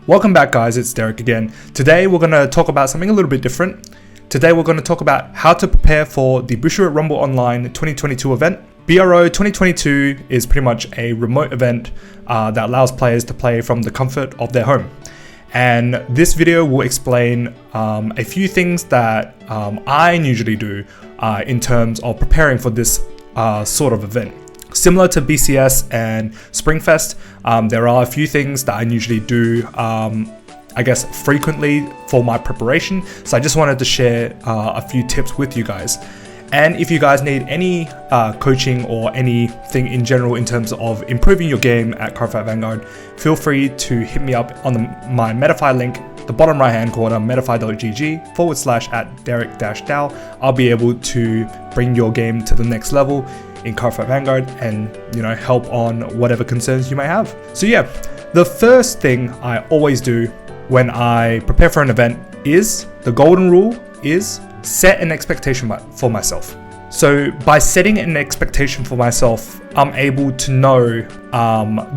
Welcome back guys, it's Derek again. Today we're going to talk about something a little bit different. Today we're going to talk about how to prepare for the Bushiroad Rumble Online 2022 event. BRO 2022 is pretty much a remote event that allows players to play from the comfort of their home. And this video will explain a few things that I usually do in terms of preparing for this sort of event. Similar to BCS and Springfest, there are a few things that I usually do, I guess, frequently for my preparation. So I just wanted to share a few tips with you guys. And if you guys need any coaching or anything in general in terms of improving your game at Cardfight Vanguard, feel free to hit me up on my Metafy link, the bottom right hand corner, metafy.gg/@Derek-Dow. I'll be able to bring your game to the next level in Cardfight Vanguard and, help on whatever concerns you may have. So yeah, the first thing I always do when I prepare for an event is, the golden rule is, set an expectation for myself. So by setting an expectation for myself, I'm able to know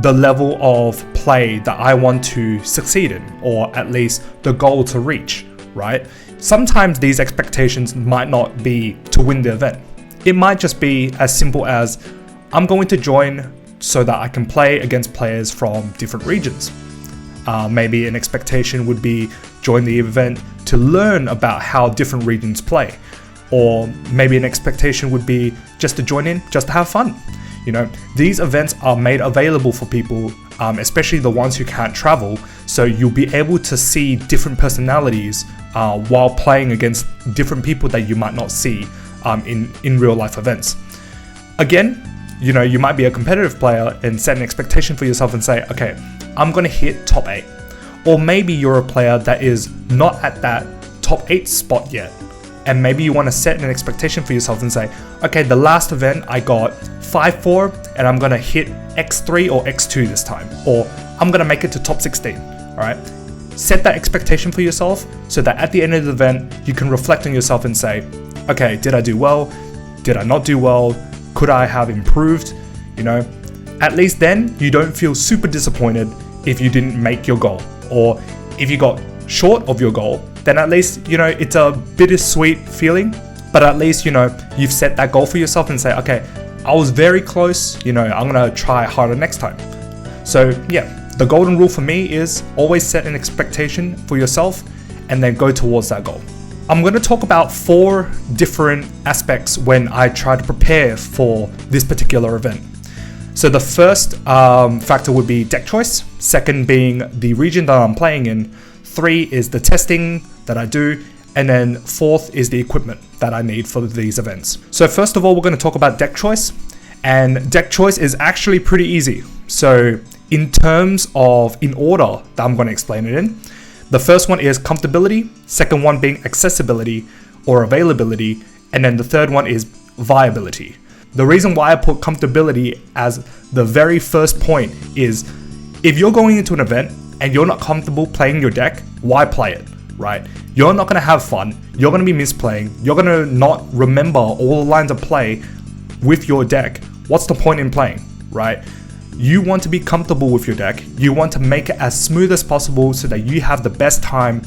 the level of play that I want to succeed in, or at least the goal to reach, right? Sometimes these expectations might not be to win the event. It might just be as simple as, I'm going to join so that I can play against players from different regions. Maybe an expectation would be join the event to learn about how different regions play. Or maybe an expectation would be just to join in, just to have fun. These events are made available for people, especially the ones who can't travel. So you'll be able to see different personalities while playing against different people that you might not see in real life events. Again, you might be a competitive player and set an expectation for yourself and say, okay, I'm going to hit top 8. Or maybe you're a player that is not at that top 8 spot yet. And maybe you want to set an expectation for yourself and say, okay, the last event I got 5-4 and I'm going to hit X3 or X2 this time. Or I'm going to make it to top 16, all right? Set that expectation for yourself so that at the end of the event, you can reflect on yourself and say, okay, did I do well? Did I not do well? Could I have improved? At least then you don't feel super disappointed if you didn't make your goal, or if you got short of your goal, then at least, it's a bittersweet feeling, but at least, you've set that goal for yourself and say, okay, I was very close, I'm gonna try harder next time. So yeah, the golden rule for me is always set an expectation for yourself and then go towards that goal. I'm going to talk about 4 different aspects when I try to prepare for this particular event. So the first factor would be deck choice, second being the region that I'm playing in, 3 is the testing that I do, and then 4th is the equipment that I need for these events. So first of all, we're going to talk about deck choice, and deck choice is actually pretty easy. So in order that I'm going to explain it in, the first one is comfortability, second one being accessibility or availability, and then the third one is viability. The reason why I put comfortability as the very first point is, if you're going into an event and you're not comfortable playing your deck, why play it, right? You're not going to have fun, you're going to be misplaying, you're going to not remember all the lines of play with your deck. What's the point in playing, right? You want to be comfortable with your deck. You want to make it as smooth as possible so that you have the best time,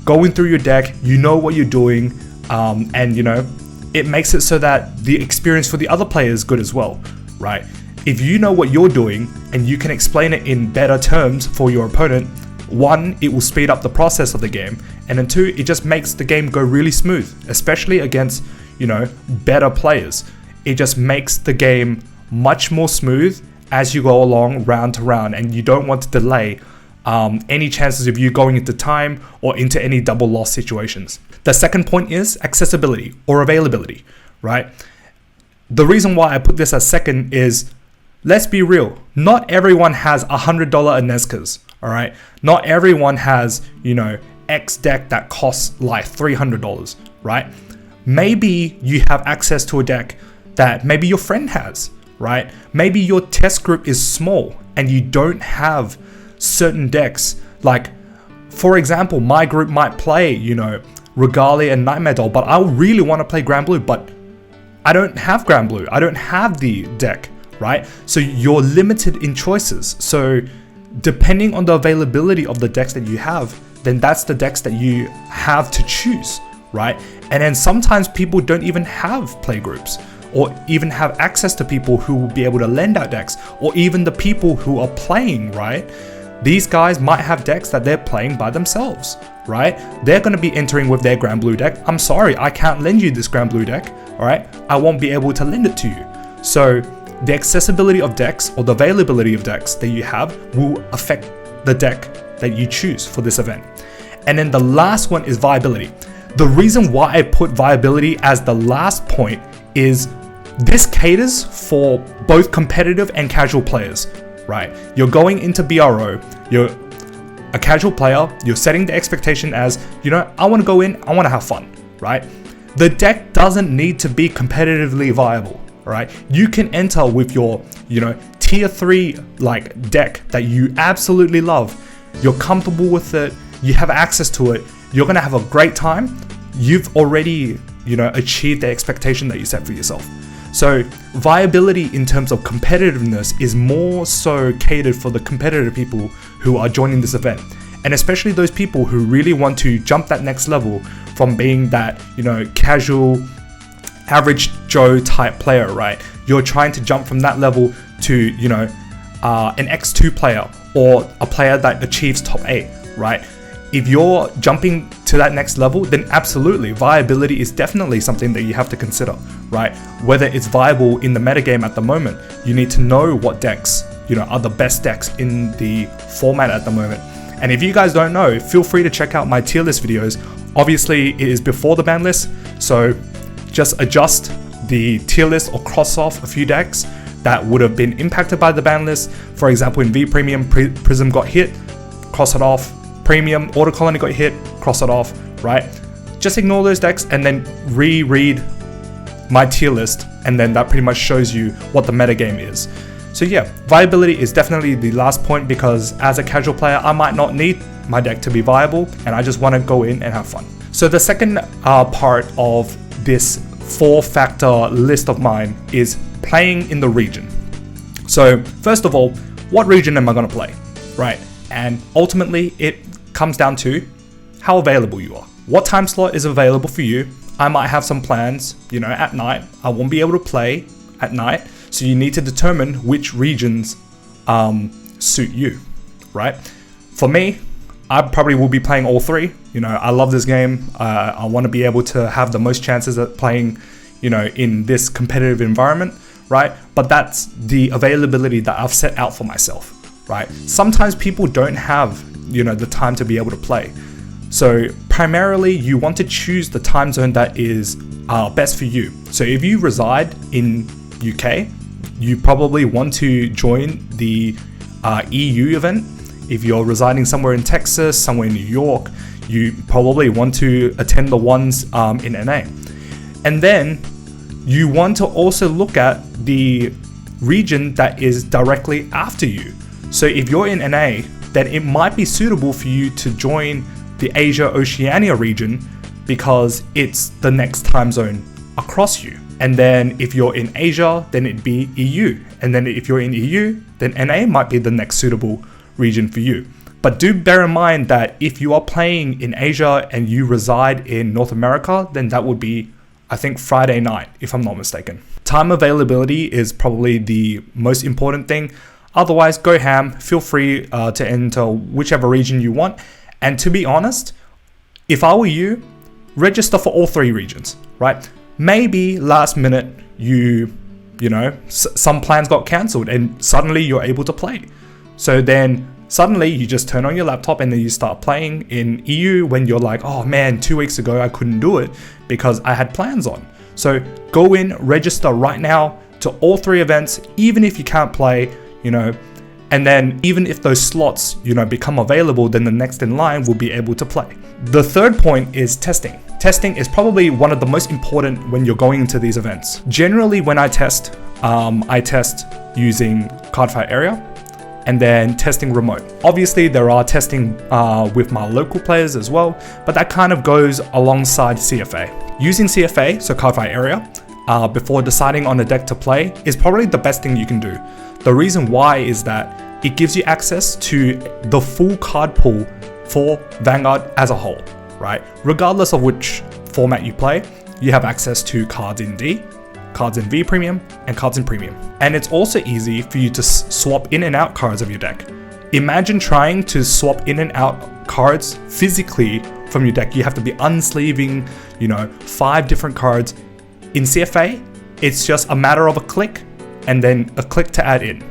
going through your deck, what you're doing, and it makes it so that the experience for the other player is good as well, right? If you know what you're doing and you can explain it in better terms for your opponent, 1, it will speed up the process of the game, and then 2, it just makes the game go really smooth, especially against, better players. It just makes the game much more smooth as you go along round to round, and you don't want to delay any chances of you going into time or into any double loss situations. The second point is accessibility or availability, right? The reason why I put this as second is, let's be real, not everyone has $100 Anezkas, all right? Not everyone has, X deck that costs like $300, right? Maybe you have access to a deck that maybe your friend has, right? Maybe your test group is small and you don't have certain decks. Like, for example, my group might play, Regalia and Nightmare Doll, but I really want to play Grand Blue, but I don't have Grand Blue. I don't have the deck, right? So you're limited in choices. So depending on the availability of the decks that you have, then that's the decks that you have to choose, right? And then sometimes people don't even have playgroups or even have access to people who will be able to lend out decks, or even the people who are playing, right? These guys might have decks that they're playing by themselves, right? They're going to be entering with their Grand Blue deck. I'm sorry, I can't lend you this Grand Blue deck, all right? I won't be able to lend it to you. So the accessibility of decks or the availability of decks that you have will affect the deck that you choose for this event. And then the last one is viability. The reason why I put viability as the last point is this caters for both competitive and casual players, right? You're going into BRO, you're a casual player, you're setting the expectation as, you know, I want to go in, I want to have fun, right? The deck doesn't need to be competitively viable, right? You can enter with your, you know, tier 3 like deck that you absolutely love. You're comfortable with it, you have access to it, you're going to have a great time. You've already, you know, achieved the expectation that you set for yourself. So viability in terms of competitiveness is more so catered for the competitive people who are joining this event. And especially those people who really want to jump that next level from being that, you know, casual, average Joe type player, right? You're trying to jump from that level to, you know, an X2 player or a player that achieves top 8, right? If you're jumping to that next level, then absolutely, viability is definitely something that you have to consider, right? Whether it's viable in the metagame at the moment, you need to know what decks, you know, are the best decks in the format at the moment. And if you guys don't know, feel free to check out my tier list videos. Obviously, it is before the ban list, so just adjust the tier list or cross off a few decks that would have been impacted by the ban list. For example, in V Premium, Prism got hit, cross it off. Premium, Auto Colony got hit, cross it off, right? Just ignore those decks and then reread my tier list, and then that pretty much shows you what the metagame is. So yeah, viability is definitely the last point, because as a casual player, I might not need my deck to be viable and I just want to go in and have fun. So the second part of this 4-factor list of mine is playing in the region. So first of all, what region am I going to play, right? And ultimately, it comes down to how available you are. What time slot is available for you? I might have some plans, you know, at night. I won't be able to play at night. So you need to determine which regions suit you, right? For me, I probably will be playing all 3. You know, I love this game. I want to be able to have the most chances at playing, you know, in this competitive environment, right? But that's the availability that I've set out for myself, right? Sometimes people don't have, you know, the time to be able to play. So primarily you want to choose the time zone that is best for you. So if you reside in UK, you probably want to join the EU event. If you're residing somewhere in Texas, somewhere in New York, you probably want to attend the ones in NA. And then you want to also look at the region that is directly after you. So if you're in NA, then it might be suitable for you to join the Asia-Oceania region, because it's the next time zone across you. And then if you're in Asia, then it'd be EU. And then if you're in EU, then NA might be the next suitable region for you. But do bear in mind that if you are playing in Asia and you reside in North America, then that would be, I think, Friday night, if I'm not mistaken. Time availability is probably the most important thing. Otherwise, go ham. Feel free to enter whichever region you want. And to be honest, if I were you, register for all 3 regions, right? Maybe last minute, you know, some plans got cancelled and suddenly you're able to play. So then suddenly you just turn on your laptop and then you start playing in EU when you're like, oh man, 2 weeks ago I couldn't do it because I had plans on. So go in, register right now to all 3 events, even if you can't play, you know, and then even if those slots, you know, become available, then the next in line will be able to play. The third point is testing. Testing is probably one of the most important when you're going into these events. Generally, when I test using Cardfight area and then testing remote. Obviously, there are testing with my local players as well, but that kind of goes alongside CFA. Using CFA, so Cardfight area, before deciding on a deck to play is probably the best thing you can do. The reason why is that it gives you access to the full card pool for Vanguard as a whole, right? Regardless of which format you play, you have access to cards in D, cards in V Premium, and cards in Premium. And it's also easy for you to swap in and out cards of your deck. Imagine trying to swap in and out cards physically from your deck. You have to be unsleeving, 5 different cards. In CFA, it's just a matter of a click and then a click to add in.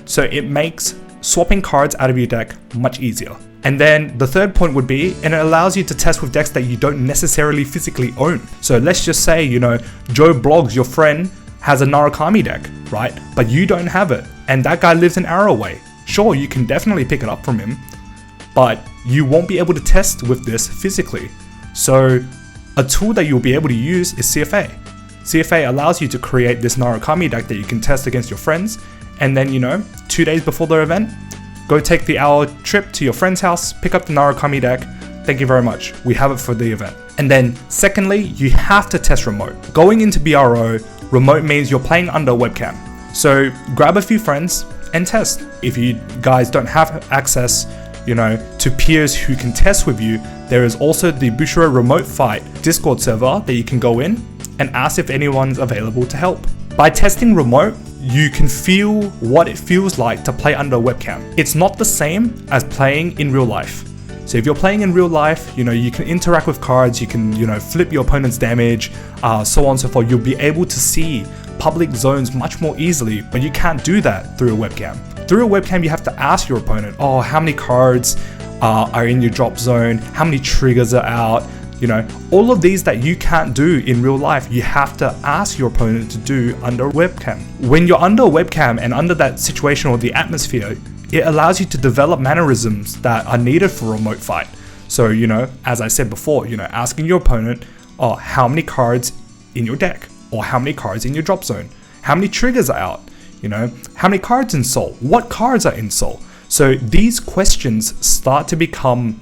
So it makes swapping cards out of your deck much easier. And then the third point would be, and it allows you to test with decks that you don't necessarily physically own. So let's just say, Joe Bloggs, your friend, has a Narukami deck, right? But you don't have it, and that guy lives an hour away. Sure, you can definitely pick it up from him, but you won't be able to test with this physically. So a tool that you'll be able to use is CFA. CFA allows you to create this Narukami deck that you can test against your friends, and then 2 days before the event, go take the hour trip to your friend's house, pick up the Narukami deck. Thank you very much. We have it for the event. And then secondly, you have to test remote. Going into BRO, remote means you're playing under webcam. So grab a few friends and test. If you guys don't have access, to peers who can test with you, there is also the Bushiroad Remote Fight Discord server that you can go in and ask if anyone's available to help. By testing remote, you can feel what it feels like to play under a webcam. It's not the same as playing in real life. So if you're playing in real life, you can interact with cards, you can, flip your opponent's damage, so on and so forth. You'll be able to see public zones much more easily, but you can't do that through a webcam. Through a webcam, you have to ask your opponent, how many cards are in your drop zone, how many triggers are out, all of these that you can't do in real life, you have to ask your opponent to do under a webcam. When you're under a webcam and under that situation or the atmosphere, it allows you to develop mannerisms that are needed for a remote fight. So, as I said before, asking your opponent, how many cards in your deck, or how many cards in your drop zone, how many triggers are out, how many cards in Soul, what cards are in Soul. So these questions start to become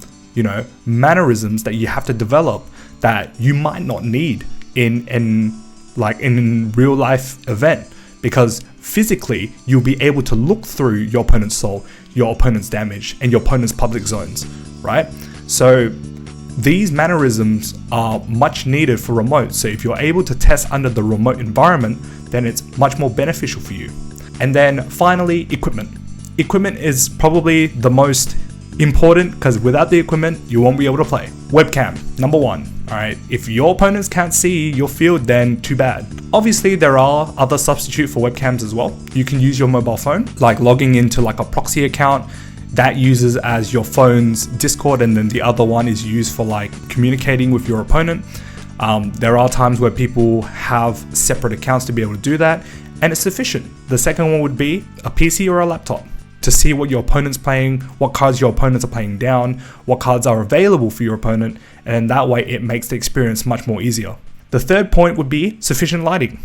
mannerisms that you have to develop that you might not need in real life event, because physically you'll be able to look through your opponent's soul, your opponent's damage, and your opponent's public zones, right? So these mannerisms are much needed for remote. So if you're able to test under the remote environment, then it's much more beneficial for you. And then finally, equipment. Equipment is probably the most important, because without the equipment, you won't be able to play. Webcam, number 1. All right, if your opponents can't see your field, then too bad. Obviously, there are other substitutes for webcams as well. You can use your mobile phone, like logging into a proxy account that uses as your phone's Discord, and then the other one is used for communicating with your opponent. There are times where people have separate accounts to be able to do that, and it's sufficient. The second one would be a PC or a laptop, to see what your opponent's playing, what cards your opponents are playing down, what cards are available for your opponent, and that way it makes the experience much more easier. The third point would be sufficient lighting.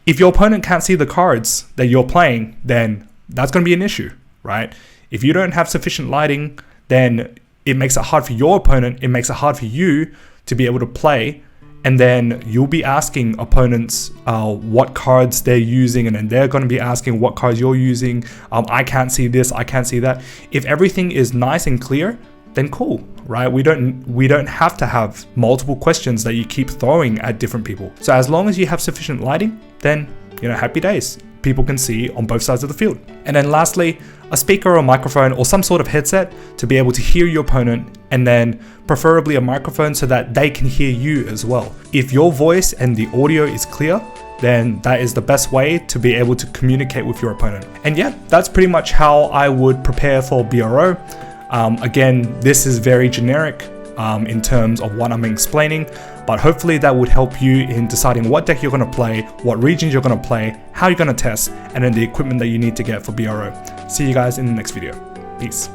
If your opponent can't see the cards that you're playing, then that's going to be an issue, right? If you don't have sufficient lighting, then it makes it hard for your opponent, it makes it hard for you to be able to play, and then you'll be asking opponents what cards they're using, and then they're going to be asking what cards you're using. I can't see this, I can't see that. If everything is nice and clear, then cool, right? We don't have to have multiple questions that you keep throwing at different people. So as long as you have sufficient lighting, then happy days. People can see on both sides of the field. And then lastly, a speaker or a microphone or some sort of headset to be able to hear your opponent, and then preferably a microphone so that they can hear you as well. If your voice and the audio is clear, then that is the best way to be able to communicate with your opponent. And yeah, that's pretty much how I would prepare for BRO. Again, this is very generic in terms of what I'm explaining, but hopefully that would help you in deciding what deck you're going to play, what regions you're going to play, how you're going to test, and then the equipment that you need to get for BRO. See you guys in the next video. Peace.